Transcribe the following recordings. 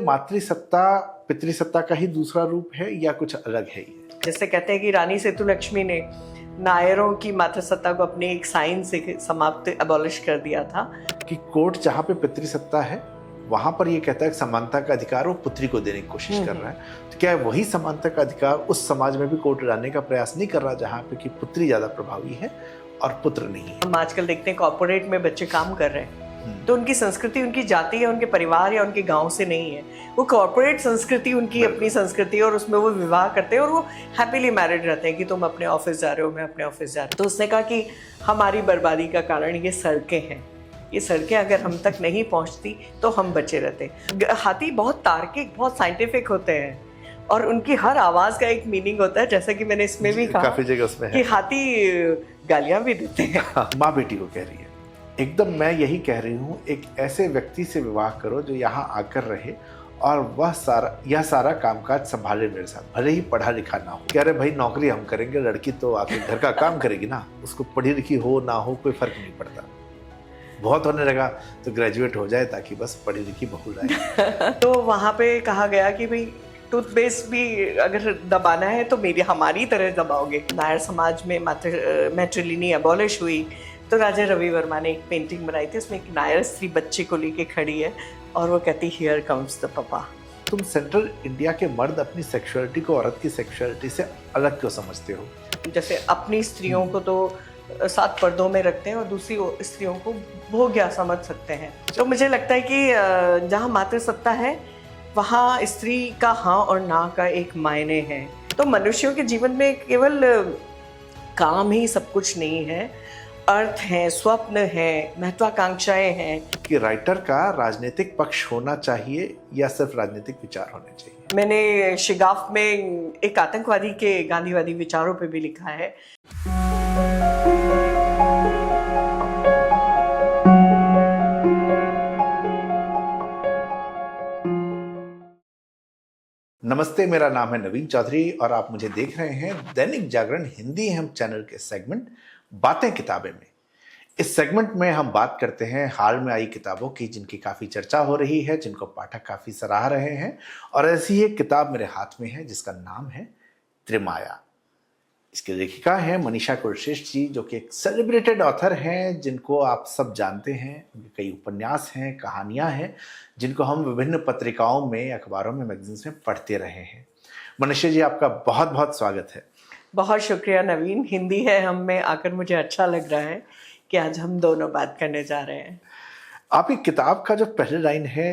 मातृसत्ता पितृसत्ता का ही दूसरा रूप है या कुछ अलग है ये? जैसे कहते हैं कि रानी सेतुलक्ष्मी ने नायरों की मातृसत्ता को अपने एक साइन से समाप्त अबॉलिश कर दिया था कि कोर्ट जहाँ पे पितृसत्ता है वहां पर ये कहता है कि समानता का अधिकार वो पुत्री को देने की कोशिश कर रहा है, तो क्या वही समानता का अधिकार उस समाज में भी कोर्ट लाने का प्रयास नहीं कर रहा जहाँ पे कि पुत्री ज्यादा प्रभावी है और पुत्र नहीं है? हम आजकल देखते हैं कॉर्पोरेट में बच्चे काम कर रहे हैं तो उनकी संस्कृति उनकी जाति या उनके परिवार या उनके गांव से नहीं है, वो कॉर्पोरेट संस्कृति उनकी अपनी संस्कृति और उसमें वो विवाह करते हैं और वो हैप्पीली मैरिड रहते हैं कि तुम अपने ऑफिस जा रहे हो, मैं अपने ऑफिस जा रहा हूँ। तो उसने कहा कि हमारी बर्बादी का कारण ये सड़कें हैं, ये सड़कें अगर हम तक नहीं पहुंचती तो हम बचे रहते। हाथी बहुत तार्किक, बहुत साइंटिफिक होते हैं और उनकी हर आवाज का एक मीनिंग होता है, जैसा कि मैंने इसमें भी कहा काफी जगह उसमें कि हाथी गालियां भी देते हैं। माँ बेटी को कह रही है एकदम मैं यही कह रही हूँ, एक ऐसे व्यक्ति से विवाह करो जो यहाँ आकर रहे और यह सारा कामकाज संभाले मेरे साथ, भले ही पढ़ा लिखा ना हो। कह रहे भाई नौकरी हम करेंगे, लड़की तो आके घर का काम करेगी ना, उसको पढ़ी लिखी हो ना हो कोई फर्क नहीं पड़ता। बहुत होने लगा तो ग्रेजुएट हो जाए ताकि बस पढ़ी लिखी बहू लाए। तो वहाँ पे कहा गया कि भाई टूथपेस्ट भी अगर दबाना है तो हमारी तरह दबाओगे। नायर समाज में मैट्रिलिनी अबॉलिश हुई तो राजा रवि वर्मा ने एक पेंटिंग बनाई थी, उसमें एक नायर स्त्री बच्चे को लेके खड़ी है और वो कहती हियर कम्स द पापा। तुम सेंट्रल इंडिया के मर्द अपनी सेक्सुअलिटी को औरत की सेक्सुअलिटी से अलग क्यों समझते हो? जैसे अपनी स्त्रियों को तो 7 पर्दों में रखते हैं और दूसरी स्त्रियों को भोग्या समझ सकते हैं। तो मुझे लगता है कि जहाँ मातृसत्ता है वहाँ स्त्री का हाँ और ना का एक मायने है। तो मनुष्यों के जीवन में केवल काम ही सब कुछ नहीं है, अर्थ है, स्वप्न है, महत्वाकांक्षाएं हैं। कि राइटर का राजनीतिक पक्ष होना चाहिए या सिर्फ राजनीतिक विचार होने चाहिए? मैंने शिगाफ में एक आतंकवादी के गांधीवादी विचारों पे भी लिखा है। नमस्ते, मेरा नाम है नवीन चौधरी और आप मुझे देख रहे हैं दैनिक जागरण हिंदी हम चैनल के सेगमेंट बातें किताबें में। इस सेगमेंट में हम बात करते हैं हाल में आई किताबों की जिनकी काफ़ी चर्चा हो रही है, जिनको पाठक काफ़ी सराह रहे हैं। और ऐसी एक किताब मेरे हाथ में है जिसका नाम है त्रिमाया। इसकी लेखिका हैं मनीषा कुलश्रेष्ठ जी, जो कि एक सेलिब्रेटेड ऑथर हैं जिनको आप सब जानते हैं। उनके कई उपन्यास हैं, कहानियां हैं जिनको हम विभिन्न पत्रिकाओं में, अखबारों में, मैगजीन्स में पढ़ते रहे हैं। मनीषा जी, आपका बहुत बहुत स्वागत है। बहुत शुक्रिया नवीन। हिंदी है हम में आकर मुझे अच्छा लग रहा है कि आज हम दोनों बात करने जा रहे हैं। आपकी किताब का जो पहली लाइन है,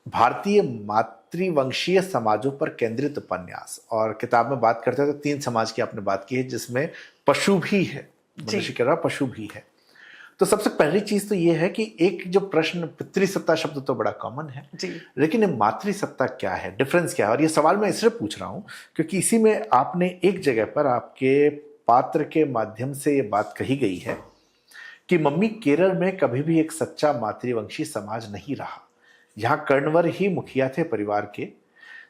भारतीय मातृवंशीय समाजों पर केंद्रित उपन्यास, और किताब में बात करते हैं तो 3 समाज की आपने बात की है जिसमें पशु भी है, मनुष्य के अलावा पशु भी है। तो सबसे पहली चीज तो ये है कि एक जो प्रश्न, पितृसत्ता शब्द तो बड़ा कॉमन है जी, लेकिन मातृसत्ता क्या है, डिफरेंस क्या है? और ये सवाल मैं इसलिए पूछ रहा हूँ क्योंकि इसी में आपने एक जगह पर आपके पात्र के माध्यम से ये बात कही गई है कि मम्मी केरल में कभी भी एक सच्चा मातृवंशी समाज नहीं रहा, यहाँ कर्णवर ही मुखिया थे परिवार के।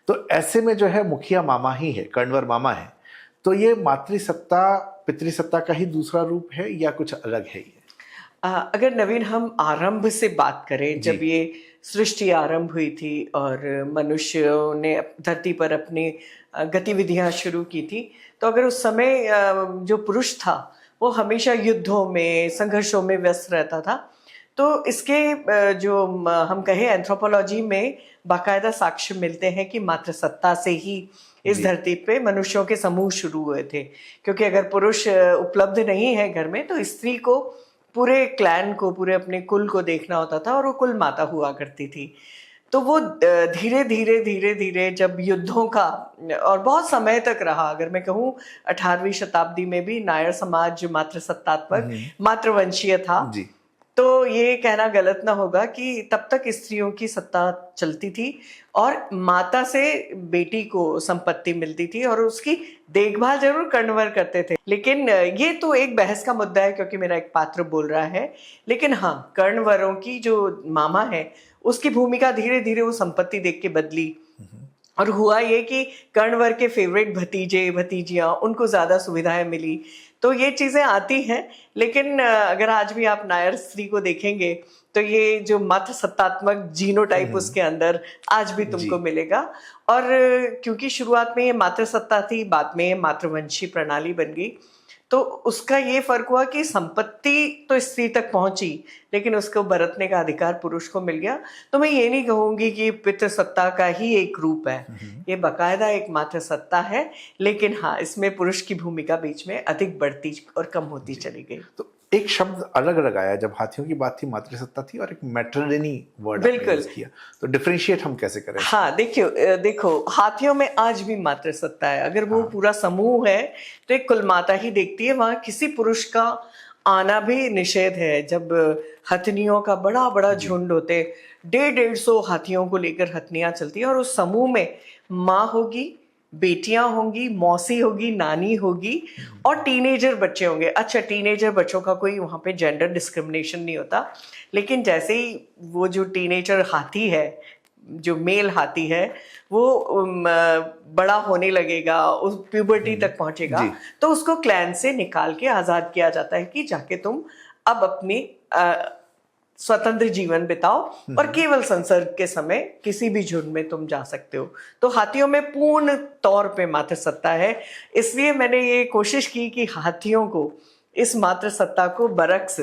तो ऐसे में जो है मुखिया मामा ही है, कर्णवर मामा है। तो ये मातृसत्ता पितृसत्ता का ही दूसरा रूप है या कुछ अलग है ये? अगर नवीन हम आरंभ से बात करें, जब ये सृष्टि आरंभ हुई थी और मनुष्यों ने धरती पर अपनी गतिविधियां शुरू की थी, तो अगर उस समय जो पुरुष था वो हमेशा युद्धों में, संघर्षों में व्यस्त रहता था, तो इसके जो हम कहें एंथ्रोपोलॉजी में बाकायदा साक्ष्य मिलते हैं कि मातृसत्ता से ही इस धरती पे मनुष्यों के समूह शुरू हुए थे। क्योंकि अगर पुरुष उपलब्ध नहीं है घर में तो स्त्री को पूरे क्लैन को, पूरे अपने कुल को देखना होता था और वो कुल माता हुआ करती थी। तो वो धीरे धीरे जब युद्धों का और बहुत समय तक रहा, अगर मैं कहूँ 18वीं शताब्दी में भी नायर समाज मातृसत्तात्मक मातृवंशीय था जी। तो ये कहना गलत ना होगा कि तब तक स्त्रियों की सत्ता चलती थी और माता से बेटी को संपत्ति मिलती थी और उसकी देखभाल जरूर कर्णवर करते थे। लेकिन ये तो एक बहस का मुद्दा है क्योंकि मेरा एक पात्र बोल रहा है। लेकिन हाँ, कर्णवरों की जो मामा है उसकी भूमिका धीरे धीरे वो संपत्ति देख के बदली और हुआ ये कि कर्णवर के फेवरेट भतीजे भतीजियां, उनको ज्यादा सुविधाएं मिली। तो ये चीजें आती हैं। लेकिन अगर आज भी आप नायर स्त्री को देखेंगे तो ये जो मातृ सत्तात्मक जीनोटाइप उसके अंदर आज भी तुमको मिलेगा। और क्योंकि शुरुआत में ये मातृ सत्ता थी, बाद में ये मातृवंशी प्रणाली बन गई, तो उसका ये फर्क हुआ कि संपत्ति तो स्त्री तक पहुंची, लेकिन उसको बरतने का अधिकार पुरुष को मिल गया। तो मैं ये नहीं कहूंगी कि पितृसत्ता का ही एक रूप है, ये बकायदा एक मातृसत्ता है, लेकिन हाँ, इसमें पुरुष की भूमिका बीच में अधिक बढ़ती और कम होती चली गई। तो एक शब्द अलग अलग आया जब हाथियों की बात थी, मातृसत्ता थी, और एक मैटरनिटी वर्ड आपने यूज किया, तो डिफरेंशिएट हम कैसे करें? हाँ, देखो हाथियों में आज भी मातृसत्ता है। अगर वो पूरा समूह है तो एक कुलमाता ही देखती है, वहां किसी पुरुष का आना भी निषेध है। जब हथनियों का बड़ा बड़ा झुंड होते, 150 हाथियों को लेकर हथनियां चलती है, और उस समूह में माँ होगी, बेटियां होंगी, मौसी होगी, नानी होगी, और टीनेजर बच्चे होंगे। अच्छा, टीनेजर बच्चों का कोई वहां पे जेंडर डिस्क्रिमिनेशन नहीं होता, लेकिन जैसे ही वो जो टीनेजर हाथी है, जो मेल हाथी है, वो बड़ा होने लगेगा, उस प्यूबर्टी तक पहुंचेगा, तो उसको क्लैन से निकाल के आजाद किया जाता है कि जाके तुम अब अपनी स्वतंत्र जीवन बिताओ, और केवल संसर्ग के समय किसी भी झुंड में तुम जा सकते हो। तो हाथियों में पूर्ण तौर पे मातृसत्ता है। इसलिए मैंने ये कोशिश की कि हाथियों को, इस मातृसत्ता को बरक्स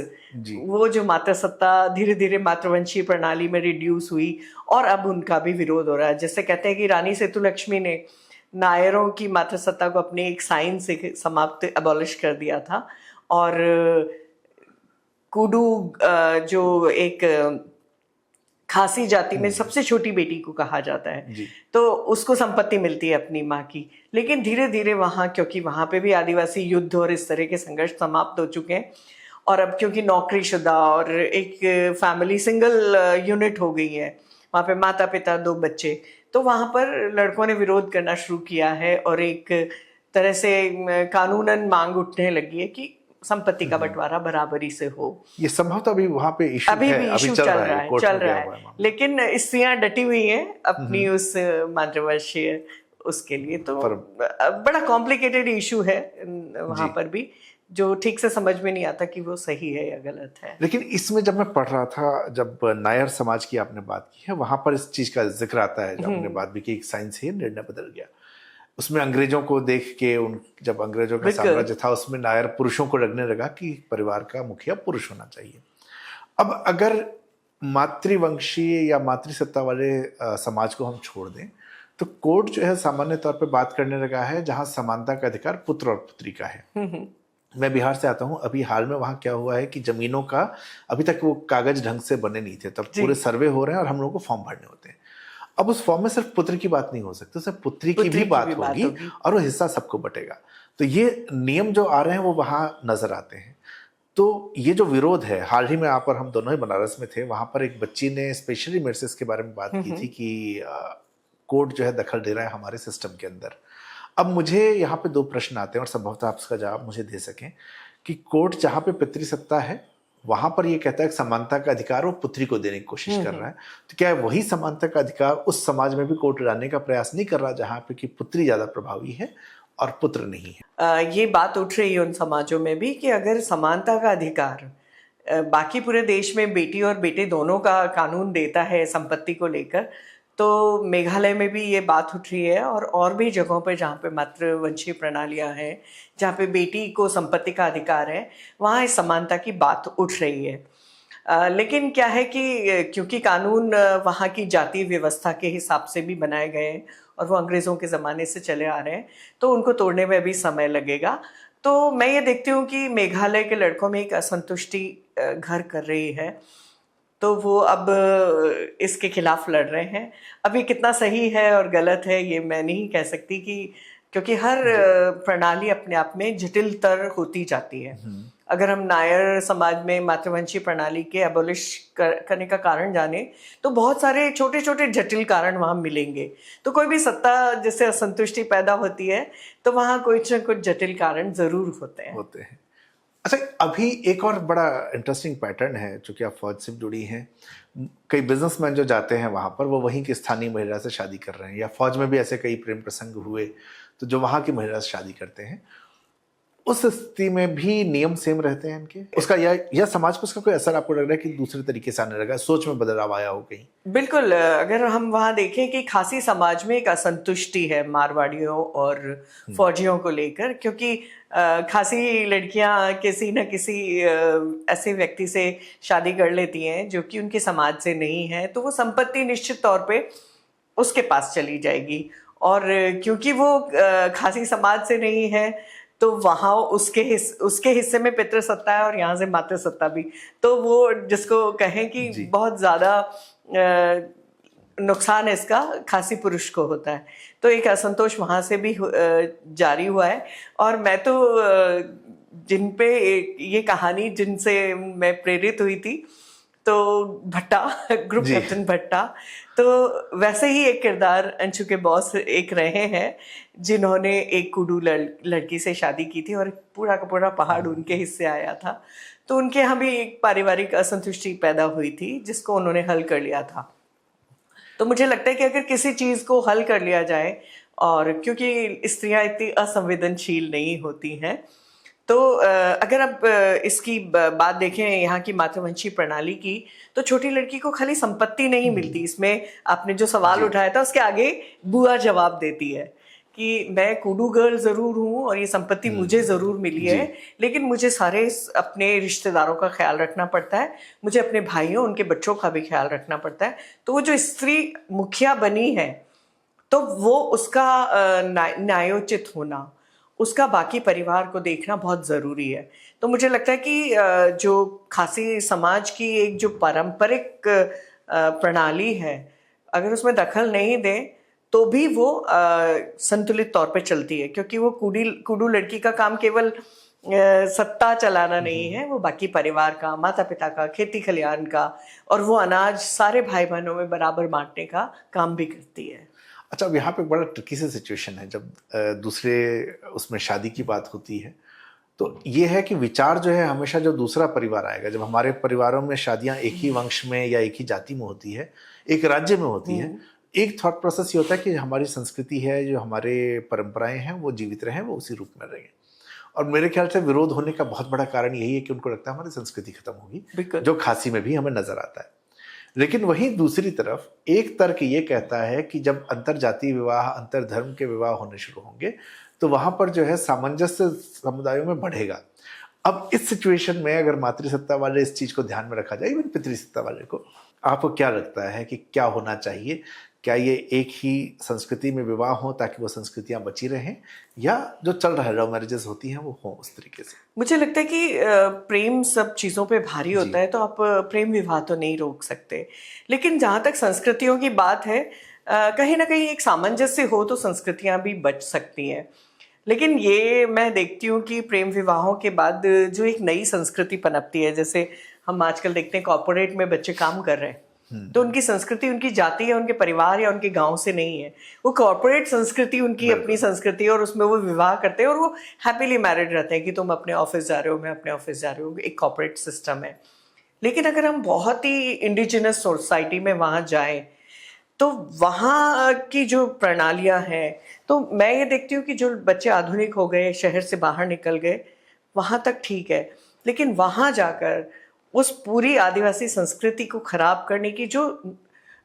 वो जो मातृसत्ता धीरे धीरे मातृवंशीय प्रणाली में रिड्यूस हुई, और अब उनका भी विरोध हो रहा है। जैसे कहते हैं कि रानी सेतुलक्ष्मी ने नायरों की मातृसत्ता को अपने एक साइन से समाप्त, अबॉलिश कर दिया था, और कुडू जो एक खासी जाति में सबसे छोटी बेटी को कहा जाता है, तो उसको संपत्ति मिलती है अपनी माँ की। लेकिन धीरे धीरे वहाँ, क्योंकि वहाँ पे भी आदिवासी युद्ध और इस तरह के संघर्ष समाप्त हो चुके हैं, और अब क्योंकि नौकरीशुदा और एक फैमिली सिंगल यूनिट हो गई है, वहाँ पे माता पिता 2 बच्चे, तो वहाँ पर लड़कों ने विरोध करना शुरू किया है, और एक तरह से कानूनन मांग उठने लगी है कि संपत्ति का बंटवारा बराबरी से हो। ये संभवतः अभी वहां पे इशू अभी है, भी इशू चल रहा है, लेकिन स्त्रियां डटी हुई हैं अपनी उस मातृवंशीय उसके लिए। तो बड़ा कॉम्प्लिकेटेड इशू है वहां पर भी, जो ठीक से समझ में नहीं आता कि वो सही है या गलत है। लेकिन इसमें जब मैं पढ़ रहा था, जब नायर समाज की आपने बात की है, वहां पर इस चीज का जिक्र आता है, जब हमने बात भी की, एक साइंस ही निर्णय बदल गया उसमें। अंग्रेजों को देख के, जब अंग्रेजों का साम्राज्य था, उसमें नायर पुरुषों को लगने लगा कि परिवार का मुखिया पुरुष होना चाहिए। अब अगर मातृवंशीय या मातृसत्ता वाले समाज को हम छोड़ दें, तो कोर्ट जो है सामान्य तौर पे बात करने लगा है जहां समानता का अधिकार पुत्र और पुत्री का है। मैं बिहार से आता हूं, अभी हाल में वहां क्या हुआ है कि जमीनों का अभी तक वो कागज ढंग से बने नहीं थे, तब पूरे सर्वे हो रहे हैं और हम लोगों को फॉर्म भरने होते हैं। अब उस फॉर्म में सिर्फ पुत्र की बात नहीं हो सकती, उसमें पुत्री की भी बात होगी, और वो हिस्सा सबको बटेगा। तो ये नियम जो आ रहे हैं वो वहां नजर आते हैं। तो ये जो विरोध है, हाल ही में यहाँ पर हम दोनों ही बनारस में थे, वहां पर एक बच्ची ने स्पेशली मेरे से इसके बारे में बात की थी कि कोर्ट जो है दखल दे रहा है हमारे सिस्टम के अंदर। अब मुझे यहाँ पे 2 प्रश्न आते हैं, और संभवतः आप इसका जवाब मुझे दे सकें कि कोर्ट जहाँ पे पितृसत्ता है, वहां पर ये कहता है कि समानता का अधिकार वो पुत्री को देने की कोशिश कर रहा है, तो क्या वही समानता का अधिकार उस समाज में भी कोर्ट लाने का प्रयास नहीं कर रहा जहां पे कि पुत्री ज्यादा प्रभावी है और पुत्र नहीं है? ये बात उठ रही है उन समाजों में भी कि अगर समानता का अधिकार बाकी पूरे देश में बेटी और बेटे दोनों का कानून देता है संपत्ति को लेकर, तो मेघालय में भी ये बात उठ रही है, और भी जगहों पर जहाँ पे मातृवंशीय प्रणालियाँ हैं, जहाँ पे बेटी को संपत्ति का अधिकार है, वहाँ इस समानता की बात उठ रही है। लेकिन क्या है कि क्योंकि कानून वहाँ की जातीय व्यवस्था के हिसाब से भी बनाए गए हैं, और वो अंग्रेज़ों के ज़माने से चले आ रहे हैं, तो उनको तोड़ने में भी समय लगेगा। तो मैं ये देखती हूँ कि मेघालय के लड़कों में एक असंतुष्टि घर कर रही है, तो वो अब इसके खिलाफ लड़ रहे हैं। अब ये कितना सही है और गलत है ये मैं नहीं कह सकती, कि क्योंकि हर प्रणाली अपने आप में जटिलतर होती जाती है। अगर हम नायर समाज में मातृवंशीय प्रणाली के एबोलिश करने का कारण जाने, तो बहुत सारे छोटे छोटे जटिल कारण वहाँ मिलेंगे। तो कोई भी सत्ता जिससे असंतुष्टि पैदा होती है, तो वहाँ कुछ न कुछ जटिल कारण जरूर होते हैं। अच्छा, अभी एक और बड़ा इंटरेस्टिंग पैटर्न है, चूंकि आप फौज से जुड़ी हैं, कई बिजनेसमैन जो जाते हैं वहाँ पर, वो वहीं की स्थानीय महिला से शादी कर रहे हैं, या फौज में भी ऐसे कई प्रेम प्रसंग हुए तो जो वहाँ की महिला से शादी करते हैं। उस स्थिति में भी नियम सेम रहते हैं इनके, उसका या समाज पर उसका कोई असर आपको लग रहा है कि दूसरे तरीके से आने लगा, सोच में बदलाव आया हो कहीं? बिल्कुल, अगर हम वहाँ देखें कि खासी समाज में एक असंतुष्टि है मारवाड़ियों और फौजियों को लेकर, क्योंकि खासी लड़कियां किसी न किसी ऐसे व्यक्ति से शादी कर लेती हैं जो कि उनके समाज से नहीं है, तो वो संपत्ति निश्चित तौर पे उसके पास चली जाएगी। और क्योंकि वो खासी समाज से नहीं है, तो वहाँ उसके हिस्से में पितृसत्ता है और यहाँ से मातृसत्ता भी। तो वो जिसको कहें कि बहुत ज़्यादा नुकसान इसका खासी पुरुष को होता है, तो एक असंतोष वहाँ से भी जारी हुआ है। और मैं तो जिन पे ये कहानी जिनसे मैं प्रेरित हुई थी, तो भट्टा, ग्रुप कैप्टन भट्टा, तो वैसे ही एक किरदार अंशु के बॉस एक रहे हैं जिन्होंने एक कुडू लड़की से शादी की थी और पूरा का पूरा पहाड़ उनके हिस्से आया था। तो उनके यहाँ भी एक पारिवारिक असंतुष्टि पैदा हुई थी जिसको उन्होंने हल कर लिया था। तो मुझे लगता है कि अगर किसी चीज़ को हल कर लिया जाए, और क्योंकि स्त्रियां इतनी असंवेदनशील नहीं होती हैं, तो अगर आप इसकी बात देखें यहाँ की मातृवंशी प्रणाली की, तो छोटी लड़की को खाली संपत्ति नहीं मिलती। इसमें आपने जो सवाल उठाया था उसके आगे बुआ जवाब देती है कि मैं कुडू गर्ल जरूर हूँ और ये संपत्ति मुझे जरूर मिली है, लेकिन मुझे सारे अपने रिश्तेदारों का ख्याल रखना पड़ता है, मुझे अपने भाइयों उनके बच्चों का भी ख्याल रखना पड़ता है। तो वो जो स्त्री मुखिया बनी है, तो वो उसका न्यायोचित होना, उसका बाकी परिवार को देखना बहुत ज़रूरी है। तो मुझे लगता है कि जो खासी समाज की एक जो पारंपरिक प्रणाली है, अगर उसमें दखल नहीं दें तो भी वो संतुलित तौर पे चलती है, क्योंकि वो कुडू लड़की का काम केवल सत्ता चलाना नहीं है, वो बाकी परिवार का, माता पिता का, खेती खलिहान का, और वो अनाज सारे भाई बहनों में बराबर बांटने का काम भी करती है। अच्छा, अब यहाँ पे बड़ा ट्रिकी सी सिचुएशन है जब दूसरे उसमें शादी की बात होती है, तो ये है कि विचार जो है हमेशा जो दूसरा परिवार आएगा, जब हमारे परिवारों में शादियां एक ही वंश में या एक ही जाति में होती है, एक राज्य में होती है, एक थॉट प्रोसेस ये होता है कि हमारी संस्कृति है, जो हमारे परंपराएं हैं वो जीवित रहें, वो उसी रूप में रहें। और मेरे ख्याल से विरोध होने का बहुत बड़ा कारण यही है कि उनको लगता है हमारी संस्कृति खत्म होगी, जो खासी में भी हमें नजर आता है। लेकिन वहीं दूसरी तरफ एक तर्क ये कहता है कि जब अंतर जातीय विवाह, अंतर धर्म के विवाह होने शुरू होंगे, तो वहां पर जो है सामंजस्य समुदायों में बढ़ेगा। अब इस सिचुएशन में अगर मातृसत्ता वाले इस चीज को ध्यान में रखा जाए, इवन पितृसत्ता वाले को, आपको क्या लगता है कि क्या होना चाहिए? क्या ये एक ही संस्कृति में विवाह हो ताकि वो संस्कृतियां बची रहें, या जो चल रहा है लव मैरिजेस होती हैं वो हो उस तरीके से? मुझे लगता है कि प्रेम सब चीज़ों पे भारी होता है, तो आप प्रेम विवाह तो नहीं रोक सकते। लेकिन जहाँ तक संस्कृतियों की बात है, कहीं ना कहीं एक सामंजस्य हो तो संस्कृतियाँ भी बच सकती हैं। लेकिन ये मैं देखती हूँ कि प्रेम विवाहों के बाद जो एक नई संस्कृति पनपती है, जैसे हम आजकल देखते हैं कॉर्पोरेट में बच्चे काम कर रहे हैं, तो उनकी संस्कृति उनकी जाति या उनके परिवार या उनके गांव से नहीं है, वो कॉर्पोरेट संस्कृति उनकी अपनी संस्कृति है, और उसमें वो विवाह करते हैं और वो हैप्पीली मैरिड रहते हैं कि तुम अपने ऑफिस जा रहे हो, मैं अपने ऑफिस जा रही हूँ, एक कॉर्पोरेट सिस्टम है। लेकिन अगर हम बहुत ही इंडिजिनस सोसाइटी में वहाँ जाएं, तो वहाँ की जो प्रणालियाँ हैं, तो मैं ये देखती हूँ कि जो बच्चे आधुनिक हो गए, शहर से बाहर निकल गए, वहाँ तक ठीक है, लेकिन वहाँ जाकर उस पूरी आदिवासी संस्कृति को खराब करने की जो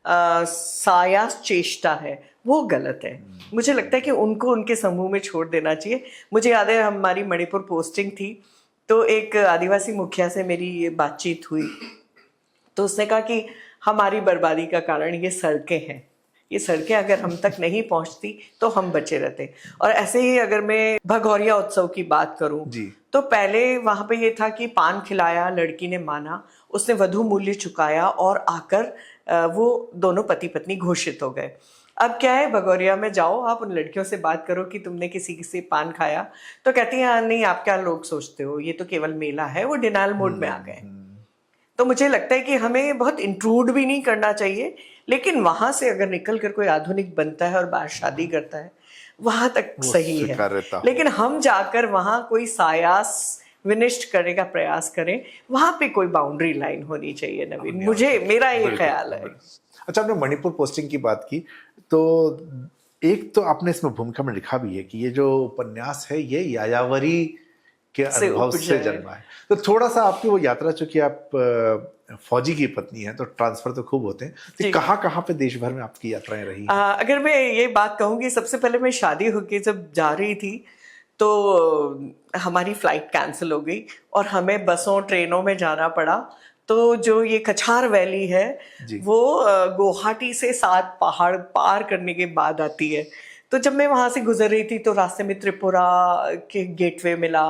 सायास चेष्टा है वो गलत है। मुझे लगता है कि उनको उनके समूह में छोड़ देना चाहिए। मुझे याद है हमारी मणिपुर पोस्टिंग थी, तो एक आदिवासी मुखिया से मेरी ये बातचीत हुई, तो उसने कहा कि हमारी बर्बादी का कारण ये सड़कें हैं, ये सड़कें अगर हम तक नहीं पहुंचती तो हम बचे रहते। और ऐसे ही अगर मैं भगौरिया उत्सव की बात करूं, तो पहले वहां पे ये था कि पान खिलाया, लड़की ने माना, उसने वधू मूल्य चुकाया और आकर वो दोनों पति पत्नी घोषित हो गए। अब क्या है, भगौरिया में जाओ, आप उन लड़कियों से बात करो कि तुमने किसी से पान खाया, तो कहती हैं नहीं, आप क्या लोग सोचते हो, ये तो केवल मेला है। वो डिनायल मोड में आ गए। तो मुझे लगता है कि हमें बहुत इंट्रूड भी नहीं करना चाहिए, लेकिन वहां से अगर निकल कर कोई आधुनिक बनता है और बाहर शादी करता है, वहां तक सही है। लेकिन हम जाकर वहां कोई सायास विनिष्ट करने का प्रयास करें, वहां पे कोई बाउंड्री लाइन होनी चाहिए नवीन, मेरा ये ख्याल है। अच्छा, आपने मणिपुर पोस्टिंग की बात की, तो एक तो आपने इसमें भूमिका में लिखा भी है कि ये जो उपन्यास है ये यायावरी के से अनुभव उपजा से है। जन्मा है। तो थोड़ा सा आपकी वो यात्रा, चूंकि आप फौजी की पत्नी हैं तो ट्रांसफर तो खूब होते हैं, तो जी। कहाँ कहाँ पे देश भर में आपकी यात्राएं रही हैं? अगर मैं ये बात कहूँगी, सबसे पहले मैं शादी होके जब जा रही थी तो हमारी फ्लाइट कैंसिल हो गई और हमें बसों ट्रेनों में जाना पड़ा। तो जो ये कछार वैली है जी। वो गुवाहाटी से 7 पहाड़ पार करने के बाद आती है। तो जब मैं वहाँ से गुजर रही थी तो रास्ते में त्रिपुरा के गेटवे मिला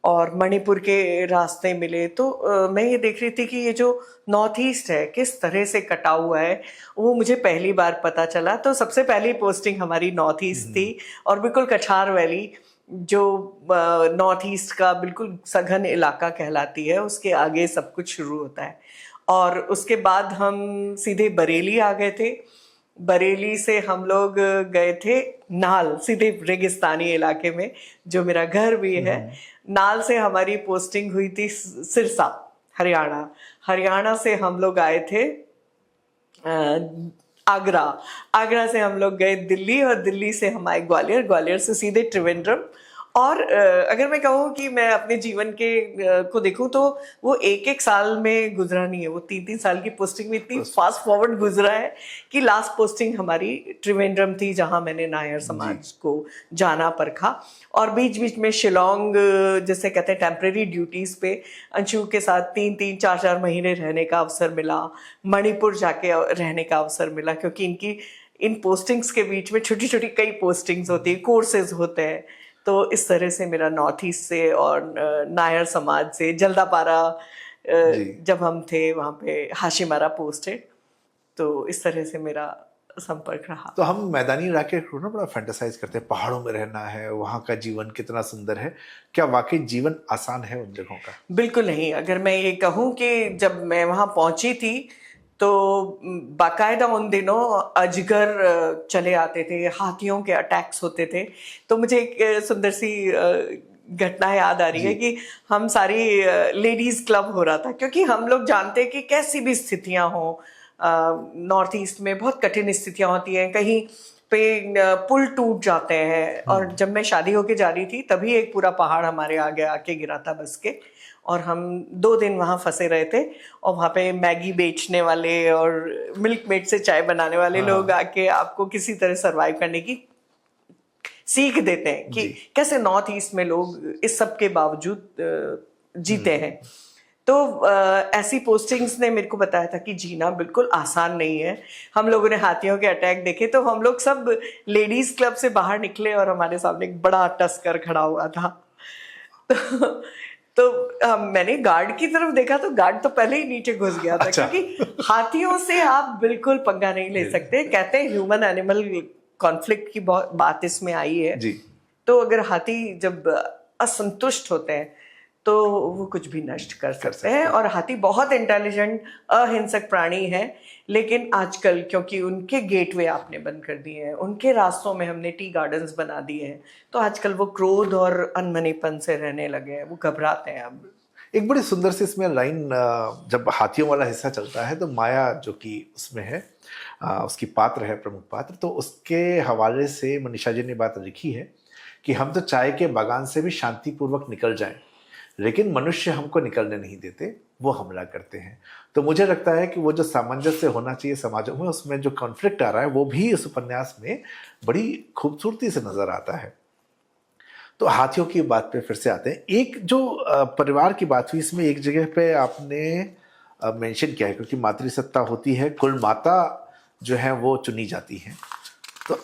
और मणिपुर के रास्ते मिले। तो मैं ये देख रही थी कि ये जो नॉर्थ ईस्ट है किस तरह से कटा हुआ है, वो मुझे पहली बार पता चला। तो सबसे पहली पोस्टिंग हमारी नॉर्थ ईस्ट थी और बिल्कुल कछार वैली जो नॉर्थ ईस्ट का बिल्कुल सघन इलाका कहलाती है, उसके आगे सब कुछ शुरू होता है। और उसके बाद हम सीधे बरेली आ गए थे। बरेली से हम लोग गए थे नाल, सीधे रेगिस्तानी इलाके में जो मेरा घर भी है। नाल से हमारी पोस्टिंग हुई थी सिरसा, हरियाणा। हरियाणा से हम लोग आए थे आगरा। आगरा से हम लोग गए दिल्ली और दिल्ली से हम आए ग्वालियर। ग्वालियर से सीधे त्रिवेंद्रम। और अगर मैं कहूँ कि मैं अपने जीवन के को देखूं तो वो एक एक साल में गुजरा नहीं है, वो 3-3 साल की पोस्टिंग में इतनी फास्ट फॉरवर्ड गुजरा है कि लास्ट पोस्टिंग हमारी त्रिवेंद्रम थी जहां मैंने नायर समाज को जाना परखा। और बीच बीच में शिलोंग, जैसे कहते हैं टेम्परेरी ड्यूटीज पे अंशु के साथ 3-3, 4-4 महीने रहने का अवसर मिला। मणिपुर जाके रहने का अवसर मिला, क्योंकि इन पोस्टिंग्स के बीच में छोटी छोटी कई पोस्टिंग्स होती है, कोर्सेज होते हैं। तो इस तरह से मेरा नॉर्थ ईस्ट से और नायर समाज से जल्दापारा जब हम थे वहाँ पे हाशिमारा पोस्टेड, तो इस तरह से मेरा संपर्क रहा। तो हम मैदानी इलाके को ना बड़ा फैंटेसाइज करते हैं, पहाड़ों में रहना है, वहाँ का जीवन कितना सुंदर है। क्या वाकई जीवन आसान है उन जगहों का? बिल्कुल नहीं। अगर मैं ये कहूँ कि जब मैं वहाँ पहुँची थी तो बाकायदा उन दिनों अजगर चले आते थे, हाथियों के अटैक्स होते थे। तो मुझे एक सुंदर सी घटना याद आ रही है कि हम सारी लेडीज क्लब हो रहा था, क्योंकि हम लोग जानते हैं कि कैसी भी स्थितियां हो नॉर्थ ईस्ट में बहुत कठिन स्थितियां होती हैं। कहीं पे पुल टूट जाते हैं। और जब मैं शादी होके जा रही थी तभी एक पूरा पहाड़ हमारे आगे आके गिरा था बस के, और हम 2 दिन वहाँ फंसे रहे थे। और वहाँ पे मैगी बेचने वाले और मिल्क मेड से चाय बनाने वाले लोग आके आपको किसी तरह सरवाइव करने की सीख देते हैं कि कैसे नॉर्थ ईस्ट में लोग इस सब के बावजूद जीते हैं। तो ऐसी पोस्टिंग्स ने मेरे को बताया था कि जीना बिल्कुल आसान नहीं है। हम लोगों ने हाथियों के अटैक देखे तो हम लोग सब लेडीज क्लब से बाहर निकले और हमारे सामने एक बड़ा टस्कर खड़ा हुआ था। तो मैंने गार्ड की तरफ देखा तो गार्ड तो पहले ही नीचे घुस गया था। अच्छा। क्योंकि हाथियों से आप बिल्कुल पंगा नहीं ले सकते। कहते हैं ह्यूमन एनिमल कॉन्फ्लिक्ट की बहुत बात इसमें आई है जी। तो अगर हाथी जब असंतुष्ट होते हैं तो वो कुछ भी नष्ट कर सकते हैं। और हाथी बहुत इंटेलिजेंट अहिंसक प्राणी है, लेकिन आजकल क्योंकि उनके गेटवे आपने बंद कर दिए हैं, उनके रास्तों में हमने टी गार्डन्स बना दिए हैं, तो आजकल वो क्रोध और अनमनेपन से रहने लगे हैं, वो घबराते हैं अब। एक बड़ी सुंदर सी इसमें लाइन, जब हाथियों वाला हिस्सा चलता है तो माया जो कि उसमें है, उसकी पात्र है, प्रमुख पात्र, तो उसके हवाले से मनीषा जी ने बात लिखी है कि हम तो चाय के बागान से भी शांतिपूर्वक निकल जाएं, लेकिन मनुष्य हमको निकलने नहीं देते, वो हमला करते हैं। तो मुझे लगता है कि वो जो सामंजस्य होना चाहिए समाजों में, उसमें जो कॉन्फ्लिक्ट आ रहा है वो भी इस उपन्यास में बड़ी खूबसूरती से नजर आता है। तो हाथियों की बात पे फिर से आते हैं। एक जो परिवार की बात हुई, इसमें एक जगह पे आपने मेंशन किया है, क्योंकि मातृसत्ता होती है, कुल माता जो है वो चुनी जाती है। तो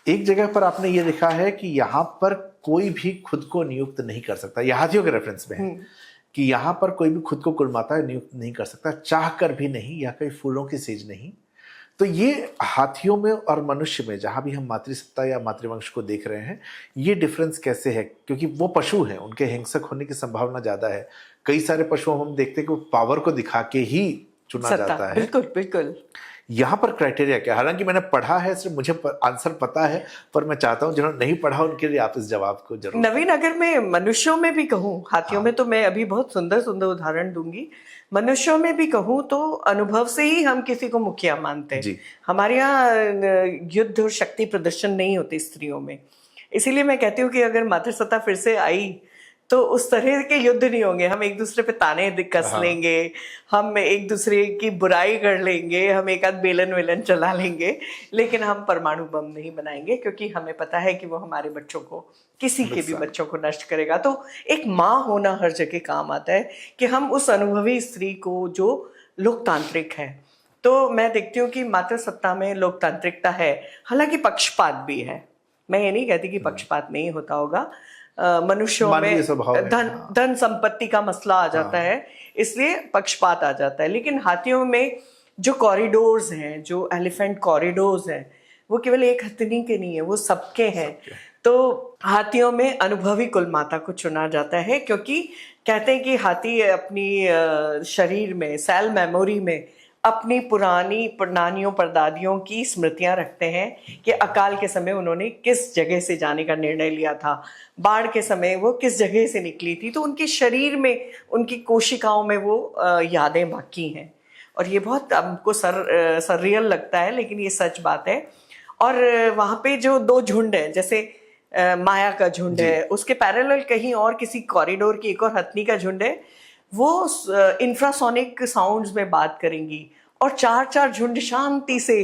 एक जगह पर आपने ये लिखा है कि यहाँ पर कोई भी खुद को नियुक्त नहीं कर सकता, यह हाथियों के रेफरेंस में है कि यहाँ पर कोई भी खुद को कुलमाता नियुक्त नहीं कर सकता, चाह कर भी नहीं, या कोई फूलों की सेज नहीं। तो ये हाथियों में और मनुष्य में, जहाँ भी हम मातृसत्ता या मातृवंश को देख रहे हैं, ये डिफरेंस कैसे है? क्योंकि वो पशु हैं, उनके हिंसक होने की संभावना ज्यादा है। कई सारे पशुओं हम देखते हैं कि वो पावर को दिखा के ही चुना जाता है। बिल्कुल बिल्कुल। यहाँ पर क्राइटेरिया क्या? हालांकि मैंने पढ़ा है, सिर्फ मुझे आंसर पता है, पर मैं चाहता हूँ जिन्होंने नहीं पढ़ा उनके लिए आप इस जवाब को जरूर। नवीन, अगर मैं मनुष्यों में भी कहूँ, हाथियों में तो मैं अभी बहुत सुंदर सुंदर उदाहरण दूंगी, मनुष्यों में भी कहूँ तो अनुभव से ही हम किसी को मुखिया मानते हैं। हमारे यहाँ युद्ध और शक्ति प्रदर्शन नहीं होते स्त्रियों में, इसीलिए मैं कहती हूँ कि अगर मातृसत्ता फिर से आई तो उस तरह के युद्ध नहीं होंगे, हम एक दूसरे पे ताने कस लेंगे, हम एक दूसरे की बुराई कर लेंगे, हम एक आध बेलन वेलन चला लेंगे, लेकिन हम परमाणु बम नहीं बनाएंगे, क्योंकि हमें पता है कि वो हमारे बच्चों को, किसी के भी बच्चों को नष्ट करेगा। तो एक माँ होना हर जगह काम आता है कि हम उस अनुभवी स्त्री को जो लोकतांत्रिक है, तो मैं देखती हूँ कि मातृसत्ता में लोकतांत्रिकता है, हालांकि पक्षपात भी है। मैं ये नहीं कहती कि पक्षपात नहीं होता होगा, मनुष्यों में धन संपत्ति का मसला आ जाता है, इसलिए पक्षपात आ जाता है। लेकिन हाथियों में जो कॉरिडोर्स हैं, जो एलिफेंट कॉरिडोर्स हैं, वो केवल एक हथिनी के नहीं है, वो सबके हैं। तो हाथियों में अनुभवी कुल माता को चुना जाता है, क्योंकि कहते हैं कि हाथी अपनी शरीर में, सेल मेमोरी में अपनी पुरानी नानियों परदादियों की स्मृतियां रखते हैं कि अकाल के समय उन्होंने किस जगह से जाने का निर्णय लिया था, बाढ़ के समय वो किस जगह से निकली थी, तो उनके शरीर में, उनकी कोशिकाओं में वो यादें बाकी हैं। और ये बहुत हमको सररियल लगता है, लेकिन ये सच बात है। और वहाँ पे जो दो झुंड है, जैसे माया का झुंड है, उसके पैरेलल कहीं और किसी कॉरिडोर की एक और हथनी का झुंड है, वो इंफ्रासोनिक साउंड्स में बात करेंगी, और चार चार झुंड शांति से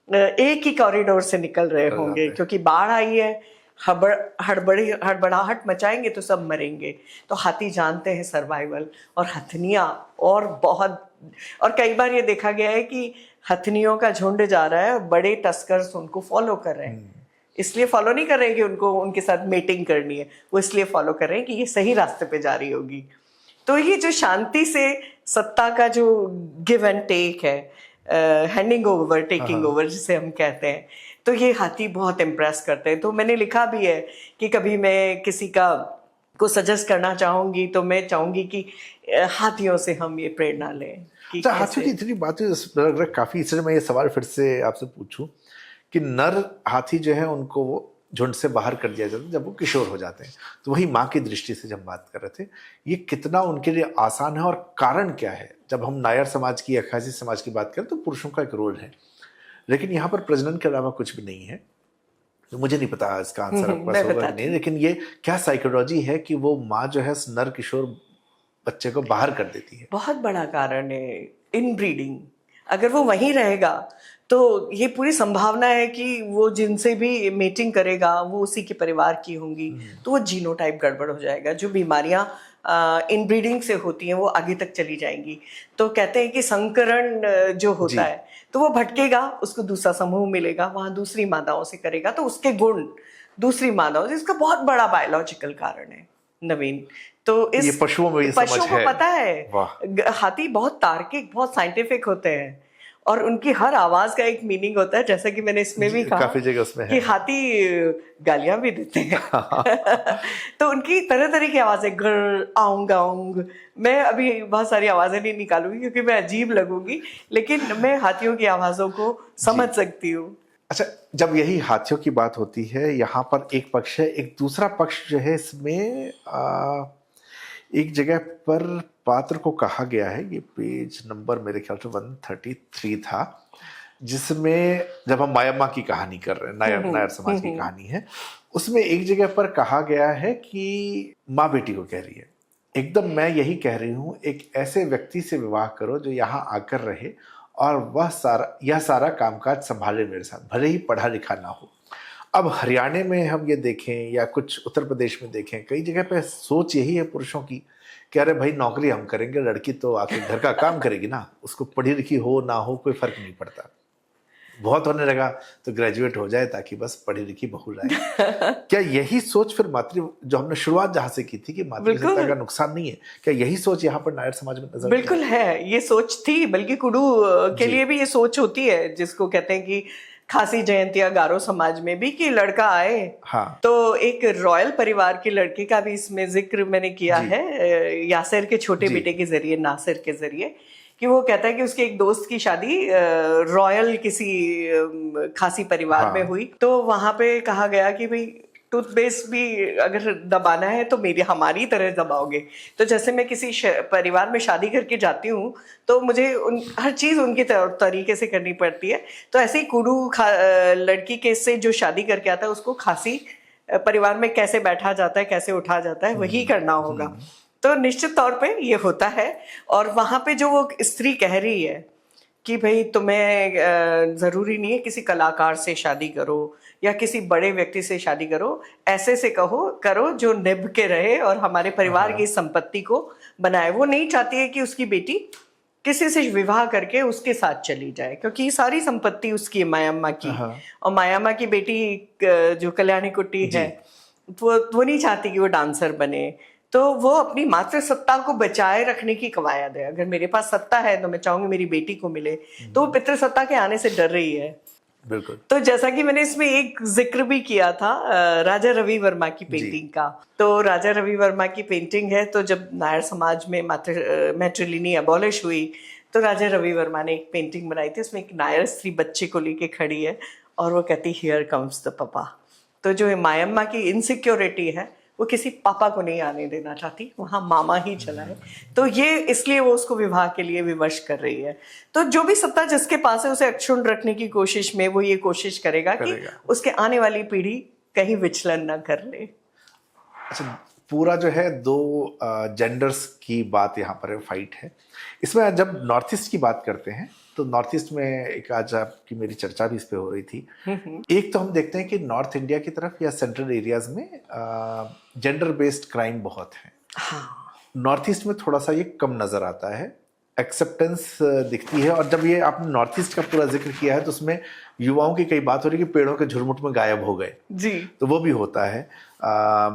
एक ही कॉरिडोर से निकल रहे होंगे, क्योंकि बाढ़ आई है, हड़बड़ाहट मचाएंगे तो सब मरेंगे। तो हाथी जानते हैं सर्वाइवल, और हथनियाँ और बहुत, और कई बार ये देखा गया है कि हथनियों का झुंड जा रहा है और बड़े टस्कर्स उनको फॉलो कर रहे हैं। इसलिए फॉलो नहीं कर रहे हैं कि उनको उनके साथ मीटिंग करनी है, वो इसलिए फॉलो कर रहे हैं कि ये सही रास्ते पे जा रही होगी। तो ये जो शांति से सत्ता का जो गिव एंड टेक है, हैंडिंग ओवर, टेकिंग ओवर जिसे हम कहते हैं, तो ये हाथी बहुत इम्प्रेस करते हैं। तो मैंने लिखा भी है कि कभी मैं किसी को सजेस्ट करना चाहूंगी तो मैं चाहूंगी कि हाथियों से हम ये प्रेरणा लें। अच्छा, हाथियों की इतनी बातें काफी, इसलिए मैं ये सवाल फिर से आपसे पूछूं कि नर हाथी जो है उनको वो झुंड से बाहर कर दिया जाता है जब वो किशोर हो जाते हैं। तो वही माँ की दृष्टि से जब बात कर रहे थे, ये कितना उनके लिए आसान है और कारण क्या है? जब हम नायर समाज की या खासी समाज की बात करें तो पुरुषों का एक रोल है, लेकिन यहाँ पर प्रजनन के अलावा कुछ भी नहीं है। तो मुझे नहीं पता इसका आंसर आपके पास होगा नहीं, लेकिन ये क्या साइकोलॉजी है कि वो माँ जो है नर किशोर बच्चे को बाहर कर देती है? बहुत बड़ा कारण है इनब्रीडिंग। अगर वो वहीं रहेगा तो ये पूरी संभावना है कि वो जिनसे भी मीटिंग करेगा वो उसी के परिवार की होंगी, तो वो जीनोटाइप गड़बड़ हो जाएगा। जो बीमारियां इनब्रीडिंग से होती हैं वो आगे तक चली जाएंगी। तो कहते हैं कि संकरण जो होता है तो वो भटकेगा, उसको दूसरा समूह मिलेगा, वहां दूसरी मादाओं से करेगा, तो उसके गुण दूसरी मादाओं से, इसका बहुत बड़ा बायोलॉजिकल कारण है नवीन। तो इस ये पशुओं में पशुओं को पता है, हाथी बहुत तार्किक, बहुत साइंटिफिक होते हैं, और उनकी हर आवाज का एक मीनिंग होता है, जैसा कि मैंने इसमें भी कहा काफी जगह उसमें कि हाथी गालियां भी देते हैं। तो उनकी तरह तरह की आवाजें, गर, आऊंग आऊंग, मैं अभी बहुत सारी आवाजें नहीं निकालूंगी क्योंकि मैं अजीब लगूंगी, लेकिन मैं हाथियों की आवाजों को समझ सकती हूँ। अच्छा, जब यही हाथियों की बात होती है, यहाँ पर एक पक्ष है, एक दूसरा पक्ष जो है इसमें एक जगह पर पात्र को कहा गया है, ये पेज नंबर मेरे ख्याल से 133 था, जिसमें जब हम मायम्मा की कहानी कर रहे हैं, नायर समाज की कहानी है, उसमें एक जगह पर कहा गया है कि माँ बेटी को कह रही है, एकदम मैं यही कह रही हूँ, एक ऐसे व्यक्ति से विवाह करो जो यहाँ आकर रहे और यह सारा कामकाज संभाले मेरे साथ, भले ही पढ़ा लिखा ना हो। अब हरियाणा में हम ये देखें या कुछ उत्तर प्रदेश में देखें, कई जगह पे सोच यही है पुरुषों की कि अरे भाई नौकरी हम करेंगे, लड़की तो आके घर का काम करेगी ना, उसको पढ़ी लिखी हो ना हो कोई फर्क नहीं पड़ता, बहुत होने लगा तो ग्रेजुएट हो जाए ताकि बस पढ़ी लिखी बहू लाए। क्या यही सोच फिर जो हमने शुरुआत जहां से की थी कि मातृसत्ता का नुकसान नहीं है, क्या यही सोच यहाँ पर नायर समाज में नजर? बिल्कुल है, ये सोच थी, बल्कि कुडू के लिए भी ये सोच होती है, जिसको कहते हैं कि खासी जयंतिया गारो समाज में भी, कि लड़का आए। हाँ। तो एक रॉयल परिवार के लड़के का भी इसमें जिक्र मैंने किया है, यासिर के छोटे बेटे के जरिए, नासिर के जरिए, कि वो कहता है कि उसके एक दोस्त की शादी रॉयल किसी खासी परिवार में हुई, तो वहां पे कहा गया कि भाई टूथपेस्ट भी अगर दबाना है तो हमारी तरह दबाओगे। तो जैसे मैं किसी परिवार में शादी करके जाती हूँ तो मुझे हर चीज़ उनके तरीके से करनी पड़ती है। तो ऐसे ही कुडू लड़की के से जो शादी करके आता है उसको खासी परिवार में कैसे बैठा जाता है, कैसे उठा जाता है, वही करना होगा। तो निश्चित तौर पे ये होता है। और वहां पे जो वो स्त्री कह रही है कि भाई तुम्हें जरूरी नहीं है किसी कलाकार से शादी करो या किसी बड़े व्यक्ति से शादी करो, ऐसे से करो जो निभ के रहे और हमारे परिवार की संपत्ति को बनाए। वो नहीं चाहती है कि उसकी बेटी किसी से विवाह करके उसके साथ चली जाए, क्योंकि सारी संपत्ति उसकी है, मायाम्मा की। और मायाम्मा की बेटी जो कल्याणी कुट्टी है, वो नहीं चाहती कि वो डांसर बने। तो वो अपनी मातृ सत्ता को बचाए रखने की कवायद है। अगर मेरे पास सत्ता है तो मैं चाहूंगी मेरी बेटी को मिले, तो वो पितृ सत्ता के आने से डर रही है। बिल्कुल। तो जैसा कि मैंने इसमें एक जिक्र भी किया था राजा रवि वर्मा की पेंटिंग का, तो राजा रवि वर्मा की पेंटिंग है। तो जब नायर समाज में मैट्रिलिनी अबॉलिश हुई तो राजा रवि वर्मा ने एक पेंटिंग बनाई थी, उसमें एक नायर स्त्री बच्चे को लेके खड़ी है और वो कहती हियर कम्स द पापा। तो जो मायम्मा की इनसिक्योरिटी है वो किसी पापा को नहीं आने देना चाहती, वहां मामा ही चला है। तो ये इसलिए वो उसको विवाह के लिए विवश कर रही है। तो जो भी सत्ता जिसके पास है उसे अक्षुण्ण रखने की कोशिश में वो ये कोशिश करेगा कि उसके आने वाली पीढ़ी कहीं विचलन ना कर ले। अच्छा, पूरा जो है दो जेंडर्स की बात यहाँ पर फाइट है। इसमें जब नॉर्थ ईस्ट की बात करते हैं तो नॉर्थ ईस्ट में एक आज आपकी मेरी चर्चा भी इस पे हो रही थी। एक तो हम देखते हैं कि नॉर्थ इंडिया की तरफ या सेंट्रल एरियाज में जेंडर बेस्ड क्राइम बहुत है। नॉर्थ ईस्ट में थोड़ा सा ये कम नजर आता है, एक्सेप्टेंस दिखती है। और जब ये आपने नॉर्थ ईस्ट का पूरा जिक्र किया है तो उसमें युवाओं की कई बात हो रही है कि पेड़ों के झुरमुट में गायब हो गए जी, तो वो भी होता है।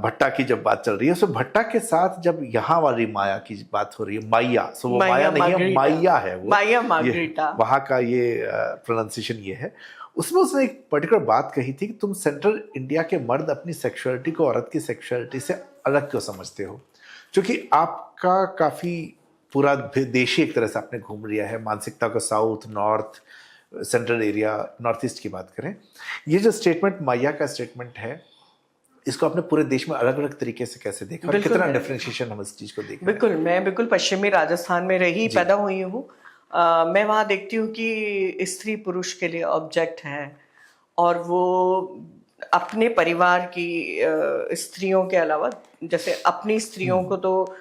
भट्टा की जब बात चल रही है, सो भट्टा के साथ जब यहाँ वाली माया की बात हो रही है, माया, सो वो माया नहीं है, माया है, वो माया मार्गरीटा, वहाँ का ये प्रोनाउंसिएशन ये है। उसमें उसने एक पर्टिकुलर बात कही थी कि तुम सेंट्रल इंडिया के मर्द अपनी सेक्सुअलिटी को औरत की सेक्सुअलिटी से अलग क्यों समझते हो, क्योंकि आपका काफी पूरा देशी एक तरह से आपने घूम लिया है मानसिकता को, south, north, central area, north east की बात करें। ये जो स्टेटमेंट माया का स्टेटमेंट है, इसको आपने पूरे देश में अलग अलग तरीके से कैसे देखा, कितना डिफरेंशिएशन हम इस चीज को देख रहे हैं? बिल्कुल, मैं बिल्कुल पश्चिमी राजस्थान में रही पैदा हुई हूँ। मैं वहाँ देखती हूँ कि स्त्री पुरुष के लिए ऑब्जेक्ट है और वो अपने परिवार की स्त्रियों के अलावा, जैसे अपनी स्त्रियों को तो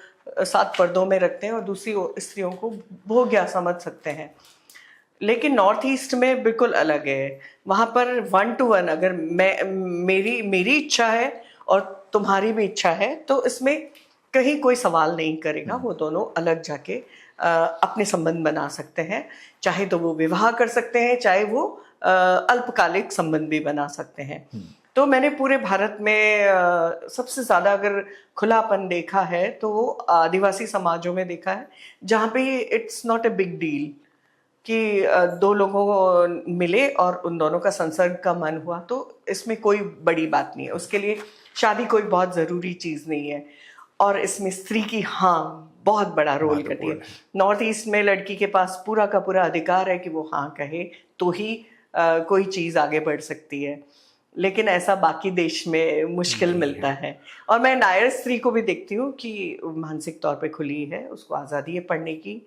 7 पर्दों में रखते हैं और दूसरी स्त्रियों को भोग्या समझ सकते हैं। लेकिन नॉर्थ ईस्ट में बिल्कुल अलग है। वहाँ पर 1 to 1 अगर मेरी इच्छा है और तुम्हारी भी इच्छा है तो इसमें कहीं कोई सवाल नहीं करेगा। वो दोनों अलग जाके अपने संबंध बना सकते हैं, चाहे तो वो विवाह कर सकते हैं, चाहे वो अल्पकालिक संबंध भी बना सकते हैं। तो मैंने पूरे भारत में सबसे ज़्यादा अगर खुलापन देखा है तो वो आदिवासी समाजों में देखा है, जहाँ पे it's not a big deal कि 2 लोगों को मिले और उन दोनों का संसर्ग का मन हुआ तो इसमें कोई बड़ी बात नहीं है। उसके लिए शादी कोई बहुत ज़रूरी चीज़ नहीं है। और इसमें स्त्री की हाँ बहुत बड़ा रोल करती है। नॉर्थ ईस्ट में लड़की के पास पूरा का पूरा अधिकार है कि वो हाँ कहे तो ही कोई चीज़ आगे बढ़ सकती है, लेकिन ऐसा बाकी देश में मुश्किल मिलता है। और मैं नायर स्त्री को भी देखती हूँ कि मानसिक तौर पे खुली है, उसको आज़ादी है पढ़ने की।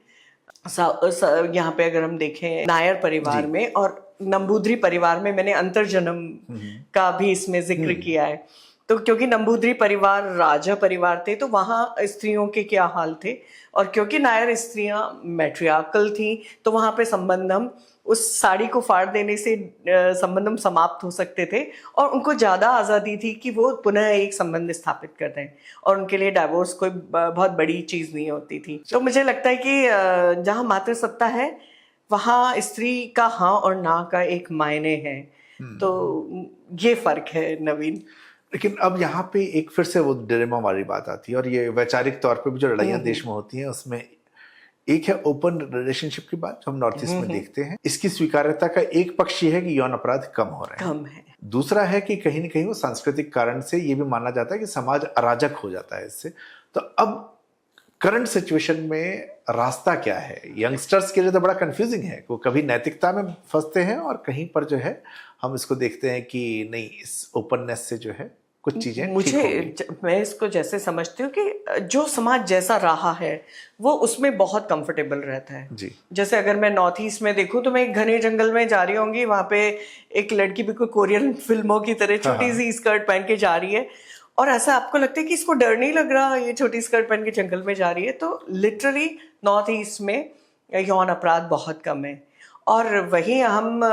यहाँ पे अगर हम देखें नायर परिवार में और नंबूद्री परिवार में, मैंने अंतर्जन्म का भी इसमें जिक्र किया है। तो क्योंकि नंबूद्री परिवार राजा परिवार थे तो वहाँ स्त्रियों के क्या हाल थे, और क्योंकि नायर स्त्रियां मैट्रियार्कल थी तो वहाँ पे संबंध हम उस साड़ी को फाड़ देने से संबंध हम समाप्त हो सकते थे और उनको ज़्यादा आज़ादी थी कि वो पुनः एक संबंध स्थापित कर दें, और उनके लिए डाइवोर्स कोई बहुत बड़ी चीज़ नहीं होती थी। तो मुझे लगता है कि जहाँ मातृसत्ता है वहाँ स्त्री का हाँ और ना का एक मायने है। तो ये फर्क है नवीन। लेकिन अब यहाँ पे एक फिर से वो डिलेमा वाली बात आती है, और ये वैचारिक तौर पे भी जो लड़ाइयाँ देश में होती हैं उसमें एक है ओपन रिलेशनशिप की बात जो हम नॉर्थ ईस्ट में देखते हैं। इसकी स्वीकार्यता का एक पक्ष ये है कि यौन अपराध कम हो रहे हैं, कम है। दूसरा है कि कहीं न कहीं वो सांस्कृतिक कारण से ये भी माना जाता है कि समाज अराजक हो जाता है इससे। तो अब करंट सिचुएशन में रास्ता क्या है? यंगस्टर्स के लिए तो बड़ा कंफ्यूजिंग है, वो कभी नैतिकता में फंसते हैं और कहीं पर जो है हम इसको देखते हैं कि नहीं, इस ओपननेस से जो है कुछ चीजें ठीक मुझे होंगी। मैं इसको जैसे समझती हूँ कि जो समाज जैसा रहा है वो उसमें बहुत कंफर्टेबल रहता है। जी। जैसे अगर मैं नॉर्थ ईस्ट में देखूं तो मैं एक घने जंगल में जा रही होंगी, वहां पे एक लड़की बिल्कुल कोरियन फिल्मों की तरह हाँ, छोटी हाँ। सी स्कर्ट पहन के जा रही है, और ऐसा आपको लगता है कि इसको डर नहीं लग रहा, ये छोटी स्कर्ट पहन के जंगल में जा रही है। तो लिटरली नॉर्थ ईस्ट में यौन अपराध बहुत कम है। और वहीं हम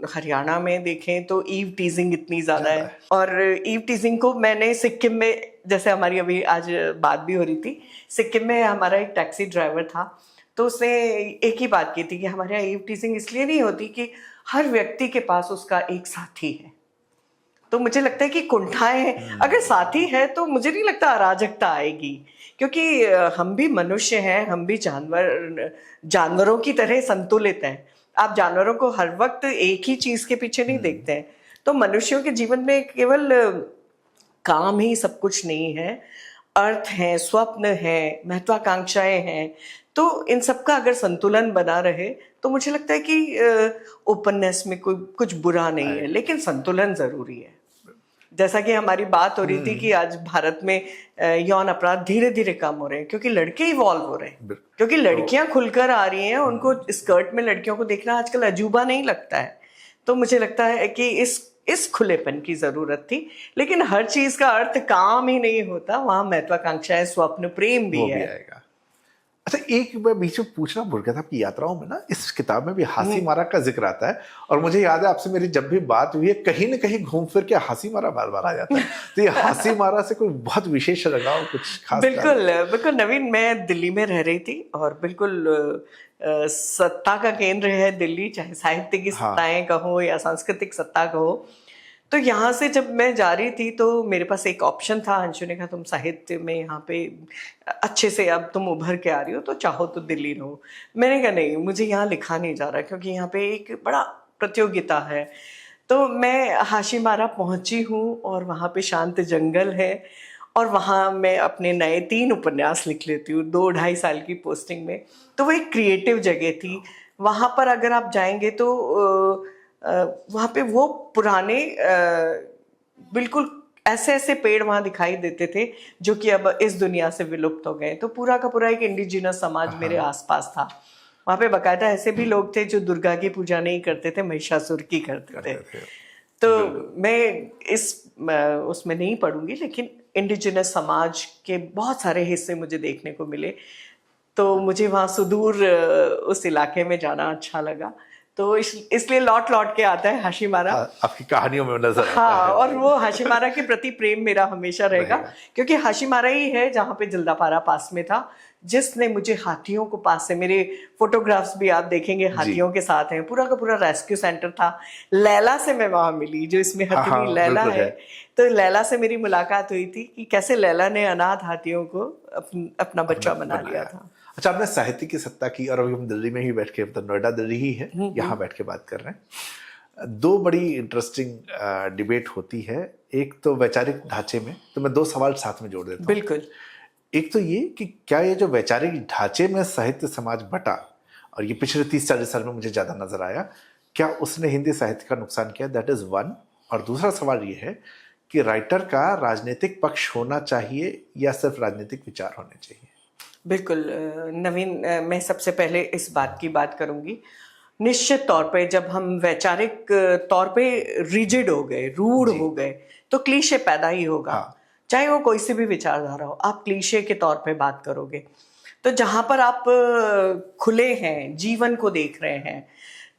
हरियाणा में देखें तो ईव टीजिंग इतनी ज्यादा ज्यादा है। और ईव टीजिंग को मैंने सिक्किम में, जैसे हमारी अभी आज बात भी हो रही थी, सिक्किम में हमारा एक टैक्सी ड्राइवर था, तो उसने एक ही बात की थी कि हमारे यहाँ ईव टीजिंग इसलिए नहीं होती कि हर व्यक्ति के पास उसका एक साथी है। तो मुझे लगता है कि कुंठाएं अगर साथी है तो मुझे नहीं लगता अराजकता आएगी, क्योंकि हम भी मनुष्य हैं, हम भी जानवरों की तरह संतुलित हैं। आप जानवरों को हर वक्त एक ही चीज के पीछे नहीं देखते हैं। तो मनुष्यों के जीवन में केवल काम ही सब कुछ नहीं है, अर्थ है, स्वप्न है, महत्वाकांक्षाएं हैं। तो इन सब का अगर संतुलन बना रहे तो मुझे लगता है कि ओपननेस में कोई कुछ बुरा नहीं है, लेकिन संतुलन जरूरी है। जैसा कि हमारी बात हो रही थी कि आज भारत में यौन अपराध धीरे धीरे कम हो रहे हैं क्योंकि लड़के इवॉल्व हो रहे हैं, क्योंकि लड़कियां खुलकर आ रही हैं, उनको स्कर्ट में लड़कियों को देखना आजकल अजूबा नहीं लगता है। तो मुझे लगता है कि इस खुलेपन की जरूरत थी। लेकिन हर चीज का अर्थ काम ही नहीं होता, वहां महत्वाकांक्षाएं, स्वप्न, प्रेम भी है। आएगा। अच्छा, एक मैं बीच में पूछना भूल गया था, आपकी यात्राओं में ना इस किताब में भी हासी मारा का जिक्र आता है, और मुझे याद है आपसे मेरी जब भी बात हुई है कहीं ना कहीं घूम फिर के हासी मारा बार बार आ जाता है। तो ये हासी मारा से कोई बहुत विशेष लगाव, कुछ खास? बिल्कुल नवीन, मैं दिल्ली में रह रही थी और बिल्कुल सत्ता का केंद्र है दिल्ली, चाहे साहित्य की सत्ताएं कहो या सांस्कृतिक सत्ता कहो। तो यहाँ से जब मैं जा रही थी तो मेरे पास एक ऑप्शन था। अंशु ने कहा तुम साहित्य में यहाँ पे अच्छे से अब तुम उभर के आ रही हो तो चाहो तो दिल्ली रहो। मैंने कहा नहीं, मुझे यहाँ लिखा नहीं जा रहा क्योंकि यहाँ पे एक बड़ा प्रतियोगिता है। तो मैं हाशीमारा पहुंची हूँ और वहाँ पे शांत जंगल है, और वहाँ मैं अपने नए 3 उपन्यास लिख लेती हूँ 2-2.5 साल की पोस्टिंग में। तो वो एक क्रिएटिव जगह थी। वहाँ पर अगर आप जाएंगे तो वहाँ पे वो पुराने बिल्कुल ऐसे ऐसे पेड़ वहाँ दिखाई देते थे जो कि अब इस दुनिया से विलुप्त हो गए। तो पूरा का पूरा एक इंडिजिनस समाज मेरे आसपास था। वहाँ पे बाकायदा ऐसे भी लोग थे जो दुर्गा की पूजा नहीं करते थे, महिषासुर की करते थे। तो मैं उसमें नहीं पढ़ूंगी, लेकिन इंडिजिनस समाज के बहुत सारे हिस्से मुझे देखने को मिले। तो मुझे वहाँ सुदूर उस इलाके में जाना अच्छा लगा। तो इसलिए लौट के आता है हाशीमारा। आपकी कहानियों में नजर आता हाँ, है। और वो हाशीमारा के प्रति प्रेम मेरा हमेशा रहेगा, क्योंकि हाशीमारा ही है जहाँ पे जल्दापारा पास में था, जिसने मुझे हाथियों को पास से, मेरे फोटोग्राफ्स भी आप देखेंगे हाथियों के साथ हैं, पूरा का पूरा रेस्क्यू सेंटर था। लैला से मैं वहां मिली, जो इसमें हथनी लैला है। तो लैला से मेरी मुलाकात हुई थी कि कैसे लैला ने अनाथ हाथियों को अपना बच्चा बना लिया था। अच्छा, आपने साहित्य की सत्ता की, और अभी हम दिल्ली में ही बैठ के, मतलब नोएडा दिल्ली ही है, यहाँ बैठ के बात कर रहे हैं। 2 बड़ी इंटरेस्टिंग डिबेट होती है। एक तो वैचारिक ढांचे में, तो मैं 2 सवाल साथ में जोड़ देता हूँ। बिल्कुल। एक तो ये कि क्या ये जो वैचारिक ढांचे में साहित्य समाज बटा, और ये पिछले 30-40 साल में मुझे ज्यादा नजर आया, क्या उसने हिंदी साहित्य का नुकसान किया? That is one. और दूसरा सवाल ये है कि राइटर का राजनीतिक पक्ष होना चाहिए या सिर्फ राजनीतिक विचार होने चाहिए? बिल्कुल नवीन, मैं सबसे पहले इस बात की बात करूंगी। निश्चित तौर पे जब हम वैचारिक तौर पे रिजिड हो गए, रूढ़ हो गए, तो क्लीशे पैदा ही होगा। चाहे वो कोई सी भी विचारधारा हो, आप क्लीशे के तौर पे बात करोगे। तो जहां पर आप खुले हैं, जीवन को देख रहे हैं,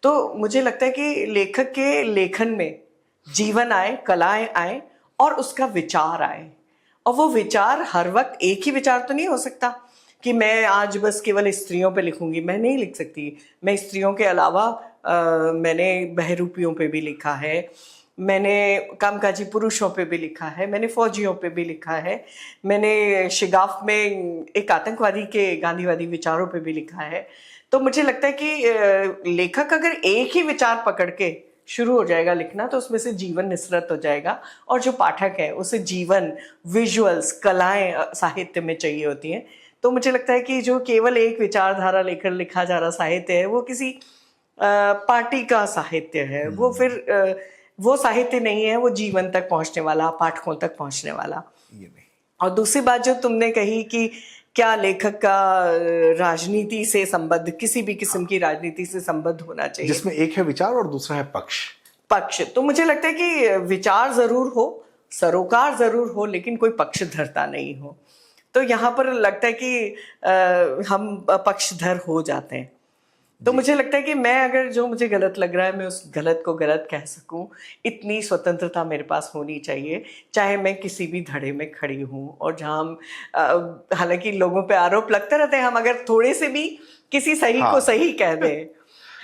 तो मुझे लगता है कि लेखक के लेखन में जीवन आए, कलाएं आए और उसका विचार आए। और वो विचार हर वक्त एक ही विचार तो नहीं हो सकता कि मैं आज बस केवल स्त्रियों पे लिखूंगी। मैं नहीं लिख सकती। मैं स्त्रियों के अलावा मैंने बहरूपियों पे भी लिखा है, मैंने कामकाजी पुरुषों पे भी लिखा है, मैंने फौजियों पे भी लिखा है, मैंने शिगाफ में एक आतंकवादी के गांधीवादी विचारों पे भी लिखा है। तो मुझे लगता है कि लेखक अगर एक ही विचार पकड़ के शुरू हो जाएगा लिखना, तो उसमें से जीवन निसरत हो जाएगा, और जो पाठक है उसे जीवन, विजुअल्स, कलाएं साहित्य में चाहिए होती हैं। तो मुझे लगता है कि जो केवल एक विचारधारा लेकर लिखा जा रहा साहित्य है, वो किसी पार्टी का साहित्य है। वो फिर वो साहित्य नहीं है, वो जीवन तक पहुंचने वाला, पाठकों तक पहुंचने वाला। ये नहीं। और दूसरी बात जो तुमने कही कि क्या लेखक का राजनीति से संबद्ध, किसी भी किस्म की राजनीति से संबद्ध होना चाहिए, जिसमें एक है विचार और दूसरा है पक्ष। तो मुझे लगता है कि विचार जरूर हो, सरोकार जरूर हो, लेकिन कोई पक्षधरता नहीं हो। तो यहाँ पर लगता है कि हम पक्षधर हो जाते हैं। तो मुझे लगता है कि मैं अगर जो मुझे गलत लग रहा है मैं उस गलत को गलत कह सकूं, इतनी स्वतंत्रता मेरे पास होनी चाहिए, चाहे मैं किसी भी धड़े में खड़ी हूं। और जहां हम हालांकि लोगों पे आरोप लगते रहते हैं, हम अगर थोड़े से भी किसी सही को सही कह दें,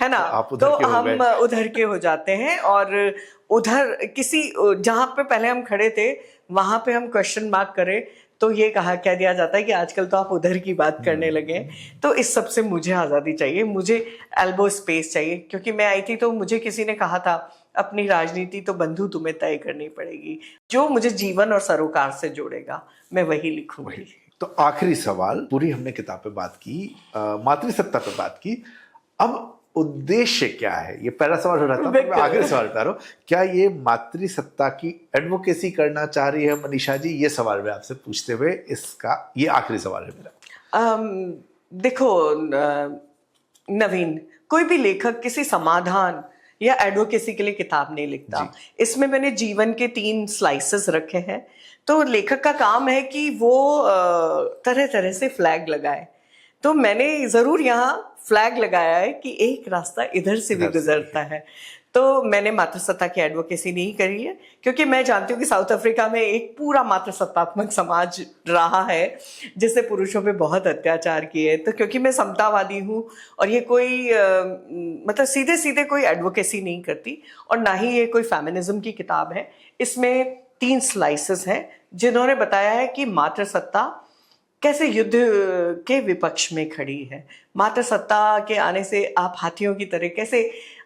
है ना, तो हम उधर के हो जाते हैं। और उधर किसी जहां पे पहले हम खड़े थे वहां पे हम क्वेश्चन मार्क करें तो ये कह दिया जाता है कि आजकल तो आप उधर की बात करने लगे हैं। तो इस सब से मुझे आज़ादी चाहिए, मुझे एल्बो स्पेस चाहिए। क्योंकि मैं आई थी तो मुझे किसी ने कहा था अपनी राजनीति तो बंधु तुम्हें तय करनी पड़ेगी, जो मुझे जीवन और सरोकार से जोड़ेगा मैं वही लिखूंगी। तो आखिरी सवाल, पूरी हमने किताब पे बात की, मातृसत्ता पे बात की, अब उद्देश्य क्या है? ये पहला सवाल हो रहा था, मैं आखिरी सवाल बता रहा हूँ, क्या ये मातृसत्ता की एडवोकेसी करना चाह रही है मनीषा जी? ये सवाल मैं आपसे पूछते हुए इसका ये आखिरी सवाल है मेरा। देखो नवीन, कोई भी लेखक किसी समाधान या एडवोकेसी के लिए किताब नहीं लिखता। इसमें मैंने जीवन के 3 स्लाइसेस रखे हैं। तो लेखक का काम है कि वो तरह तरह से फ्लैग लगाए। तो मैंने जरूर यहाँ फ्लैग लगाया है कि एक रास्ता इधर से भी गुजरता है। तो मैंने मातृसत्ता की एडवोकेसी नहीं करी है, क्योंकि मैं जानती हूँ कि साउथ अफ्रीका में एक पूरा मातृसत्तात्मक समाज रहा है जिससे पुरुषों पे बहुत अत्याचार किए। तो क्योंकि मैं समतावादी हूँ और ये कोई मतलब सीधे सीधे कोई एडवोकेसी नहीं करती, और ना ही ये कोई फेमिनिज्म की किताब है। इसमें 3 स्लाइसेस हैं जिन्होंने बताया है कि मातृसत्ता कैसे युद्ध के विपक्ष में खड़ी है, मातृसत्ता के आने से आप हाथियों की तरह कैसे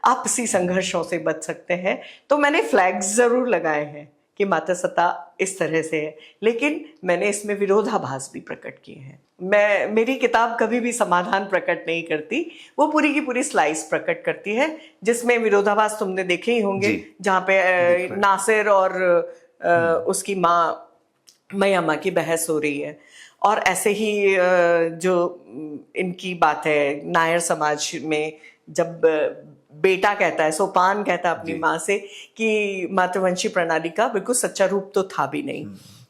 आपसी संघर्षों से बच सकते हैं। तो मैंने फ्लैग्स जरूर लगाए हैं कि मातृसत्ता इस तरह से है, लेकिन मैंने इसमें विरोधाभास भी प्रकट किए हैं। मेरी किताब कभी भी समाधान प्रकट नहीं करती, वो पूरी की पूरी स्लाइस प्रकट करती है, जिसमें विरोधाभास तुमने देखे ही होंगे, जहाँ पे नासिर और उसकी माँ मयम्मा की बहस हो रही है। और ऐसे ही जो इनकी बात है नायर समाज में, जब बेटा कहता है, सोपान कहता है अपनी माँ से कि मातृवंशी प्रणाली का बिल्कुल सच्चा रूप तो था भी नहीं,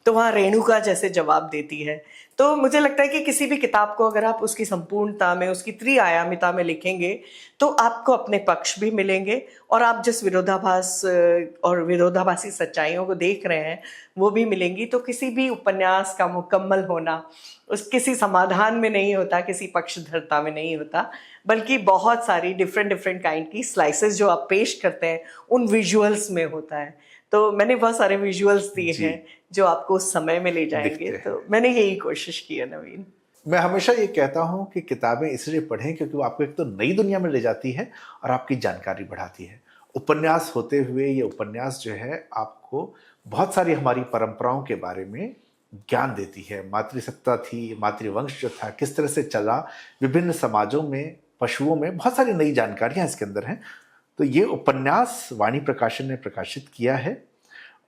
तो वहाँ रेणुका जैसे जवाब देती है। तो मुझे लगता है कि किसी भी किताब को अगर आप उसकी संपूर्णता में, उसकी त्रिआयामिता में लिखेंगे तो आपको अपने पक्ष भी मिलेंगे, और आप जिस विरोधाभास और विरोधाभासी सच्चाइयों को देख रहे हैं वो भी मिलेंगी। तो किसी भी उपन्यास का मुकम्मल होना उस किसी समाधान में नहीं होता, किसी पक्षधरता में नहीं होता, बल्कि बहुत सारी डिफरेंट काइंड की स्लाइसेस जो आप पेश करते हैं उन विजुअल्स में होता है। तो मैंने बहुत सारे विजुअल्स दिए हैं जो आपको उस समय में ले जाएंगे। तो मैंने यही कोशिश की है नवीन। मैं हमेशा ये कहता हूँ कि किताबें इसलिए पढ़ें क्योंकि वो आपको एक तो नई दुनिया में ले जाती है और आपकी जानकारी बढ़ाती है। उपन्यास होते हुए ये उपन्यास जो है आपको बहुत सारी हमारी परंपराओं के बारे में ज्ञान देती है। मातृसत्ता थी, मातृवंश जो था किस तरह से चला, विभिन्न समाजों में, पशुओं में, बहुत सारी नई जानकारियाँ इसके अंदर हैं। तो ये उपन्यास वाणी प्रकाशन ने प्रकाशित किया है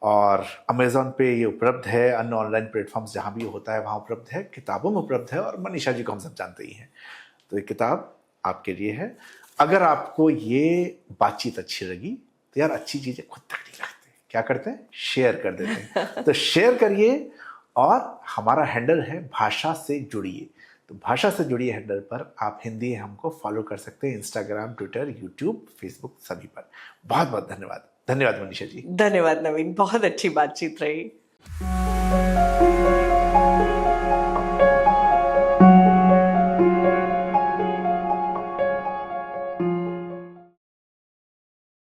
और अमेज़ॉन पे ये उपलब्ध है, अन्य ऑनलाइन प्लेटफॉर्म्स जहाँ भी होता है वहाँ उपलब्ध है, किताबों में उपलब्ध है, और मनीषा जी को हम सब जानते ही हैं। तो ये किताब आपके लिए है। अगर आपको ये बातचीत अच्छी लगी तो यार अच्छी चीज़ें खुद तक नहीं रखते, क्या करते हैं, शेयर कर देते हैं। तो शेयर करिए, और हमारा हैंडल है भाषा से जुड़िए। तो भाषा से जुड़िए हैंडल पर आप हिंदी हमको फॉलो कर सकते हैं, इंस्टाग्राम, ट्विटर, यूट्यूब, फेसबुक, सभी पर। बहुत बहुत धन्यवाद। धन्यवाद मनीषा जी। धन्यवाद नवीन, बहुत अच्छी बातचीत रही।